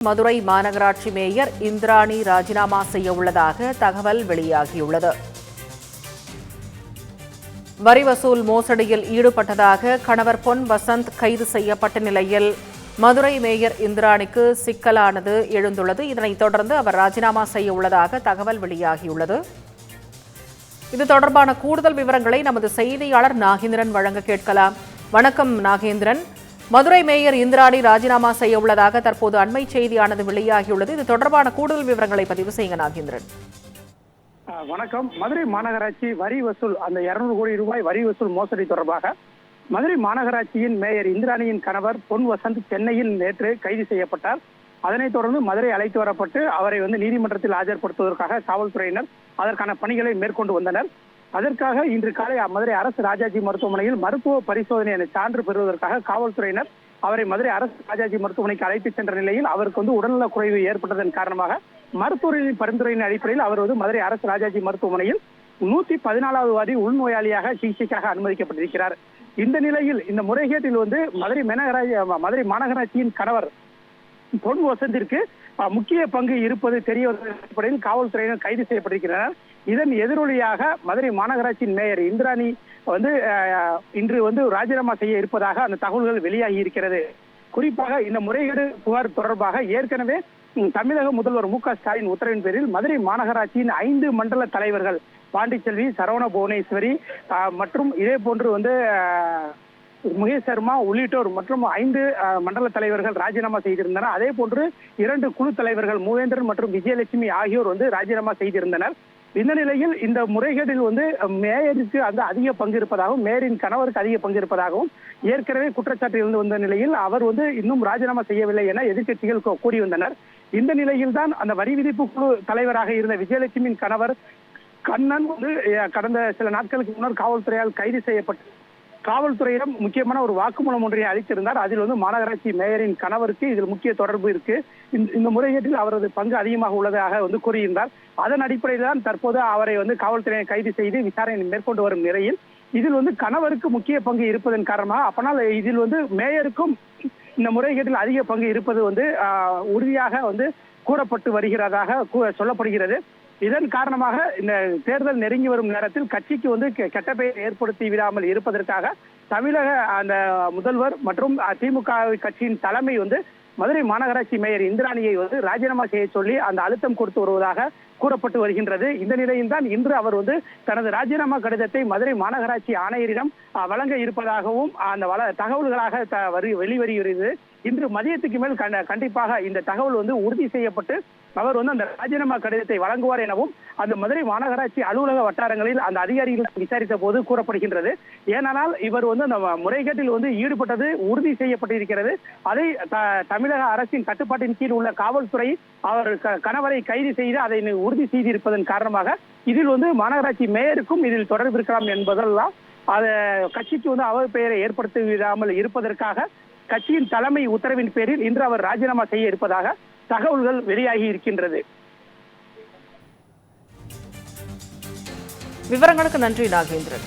மதுரை மாநகராட்சி மேயர் இந்திராணி ராஜினாமா செய்ய உள்ளதாக தகவல் வெளியாகியுள்ளது. வரி வசூல் மோசடியில் ஈடுபட்டதாக கணவர் பொன் வசந்த் கைது செய்யப்பட்ட நிலையில் மதுரை மேயர் இந்திராணிக்கு சிக்கலானது எழுந்துள்ளது. இதனைத் தொடர்ந்து அவர் ராஜினாமா செய்ய உள்ளதாக தகவல் வெளியாகியுள்ளது. இது தொடர்பான கூடுதல் விவரங்களை நமது செய்தியாளர் நாகேந்திரன் வழங்க கேட்கலாம். வணக்கம் நாகேந்திரன். மதுரை மேயர் இந்திராணி ராஜினாமா செய்ய உள்ளதாக தற்போது அண்மை செய்தியானது வெளியாகியுள்ளது. இது தொடர்பான கூடுதல் விவரங்களை பதிவு செய்யுங்க நாகேந்திரன். வணக்கம். மதுரை மாநகராட்சி வரி வசூல் அந்த 200 கோடி ரூபாய் வரி வசூல் மோசடி தொடர்பாக மதுரை மாநகராட்சியின் மேயர் இந்திராணியின் கணவர் பொன் வசந்த் சென்னையில் நேற்று கைது செய்யப்பட்டார். அதனைத் தொடர்ந்து மதுரை அழைத்து வரப்பட்டு அவரை நீதிமன்றத்தில் ஆஜர்படுத்துவதற்காக காவல்துறையினர் அதற்கான பணிகளை மேற்கொண்டு வந்தனர். அதற்காக இன்று காலை மதுரை அரசு ராஜாஜி மருத்துவமனையில் மருத்துவ பரிசோதனை சான்று பெறுவதற்காக காவல்துறையினர் அவரை மதுரை அரசு ராஜாஜி மருத்துவமனைக்கு அழைத்து சென்ற நிலையில் அவருக்கு உடல்நலக் குறைவு ஏற்பட்டதன் காரணமாக மருத்துவர்களின் பரிந்துரையின் அடிப்படையில் அவர் மதுரை அரசு ராஜாஜி மருத்துவமனையில் 114வது வார்டு உள்நோயாளியாக சிகிச்சைக்காக அனுமதிக்கப்பட்டிருக்கிறார். இந்த நிலையில் இந்த முறைகேட்டில் மதுரை மாநகராட்சியின் கணவர் பொன் வசந்திற்கு முக்கிய பங்கு இருப்பது தெரிய வந்த அடிப்படையில் காவல்துறையினர் கைது செய்யப்பட்டிருக்கிறார். இதன் எதிரொலியாக மதுரை மாநகராட்சியின் மேயர் இந்திராணி இன்று ராஜினாமா செய்ய இருப்பதாக அந்த தகவல்கள் வெளியாகி இருக்கிறது. குறிப்பாக இந்த முறைகேடு புகார் தொடர்பாக ஏற்கனவே தமிழக முதல்வர் மு.க. ஸ்டாலின் உத்தரவின் பேரில் மதுரை மாநகராட்சியின் 5 மண்டல தலைவர்கள் பாண்டிச்செல்வி, சரவண புவனேஸ்வரி மற்றும் இதே போன்று முகேஷ் சர்மா உள்ளிட்டோர் மற்றும் 5 மண்டல தலைவர்கள் ராஜினாமா செய்திருந்தனர். அதே போன்று 2 குழு தலைவர்கள் மூவேந்திரன் மற்றும் விஜயலட்சுமி ஆகியோர் ராஜினாமா செய்திருந்தனர். இந்த நிலையில் இந்த முறைகேட்டில் மேயருக்கு அதிக பங்கு இருப்பதாகவும் மேயரின் கணவருக்கு அதிக பங்கு இருப்பதாகவும் ஏற்கனவே குற்றச்சாட்டு இருந்து வந்த நிலையில் அவர் இன்னும் ராஜினாமா செய்யவில்லை என எதிர்க்கட்சிகள் கூறி வந்தனர். இந்த நிலையில் தான் அந்த வரி விதிப்பு குழு தலைவராக இருந்த விஜயலட்சுமியின் கணவர் கண்ணன் கடந்த சில நாட்களுக்கு முன்னர் காவல்துறையால் கைது செய்யப்பட்டு காவல்துறையிடம் முக்கியமான ஒரு வாக்குமூலம் ஒன்றை அளித்திருந்தார். அதில் மாநகராட்சி மேயரின் கணவருக்கு இதில் முக்கிய தொடர்பு இருக்கு, இந்த முறைகேட்டில் அவரது பங்கு அதிகமாக உள்ளதாக கூறியிருந்தார். அதன் அடிப்படையில் தான் தற்போது அவரை காவல்துறையை கைது செய்து விசாரணை மேற்கொண்டு வரும் நிலையில் இதில் கணவருக்கு முக்கிய பங்கு இருப்பதன் காரணமாக அப்பனால் இதில் மேயருக்கும் இந்த முறைகேட்டில் அதிக பங்கு இருப்பது உறுதியாக கூறப்பட்டு வருகிறதாக சொல்லப்படுகிறது. இதன் காரணமாக இந்த தேர்தல் நெருங்கி வரும் நேரத்தில் கட்சிக்கு கெட்ட பெயர் ஏற்படுத்தி விடாமல் இருப்பதற்காக தமிழக அந்த முதல்வர் மற்றும் திமுக கட்சியின் தலைமை மதுரை மாநகராட்சி மேயர் இந்திராணியை ராஜினாமா செய்ய சொல்லி அந்த அழுத்தம் கொடுத்து வருவதாக கூறப்பட்டு வருகின்றது. இந்த நிலையில் தான் இன்று அவர் தனது ராஜினாமா கடிதத்தை மதுரை மாநகராட்சி ஆணையரிடம் வழங்க இருப்பதாகவும் அந்த தகவல்களாக வெளிவருகிறது. இன்று மதியத்துக்கு மேல் கண்டிப்பாக இந்த தகவல் உறுதி செய்யப்பட்டு அவர் அந்த ராஜினாமா கடிதத்தை வழங்குவார் எனவும் அந்த மதுரை மாநகராட்சி அலுவலக வட்டாரங்களில் அந்த அதிகாரிகள் விசாரித்த போது கூறப்படுகின்றது. ஏனென்றால் இவர் அந்த முறைகேட்டில் ஈடுபட்டது உறுதி செய்யப்பட்டிருக்கிறது. அதை தமிழக அரசின் கட்டுப்பாட்டின் கீழ் உள்ள காவல்துறை அவர் கணவரை கைது செய்து அதை உறுதி செய்திருப்பதன் காரணமாக இதில் மாநகராட்சி மேயருக்கும் இதில் தொடர்பு இருக்கலாம் என்பதெல்லாம் கட்சிக்கு அவப்பெயரை ஏற்படுத்தி விடாமல் இருப்பதற்காக கட்சியின் தலைமை உத்தரவின் பேரில் இன்று அவர் ராஜினாமா செய்ய இருப்பதாக தகவல்கள் வெளியாகி இருக்கின்றது. விவரங்களுக்கு நன்றி நாகேந்திரன்.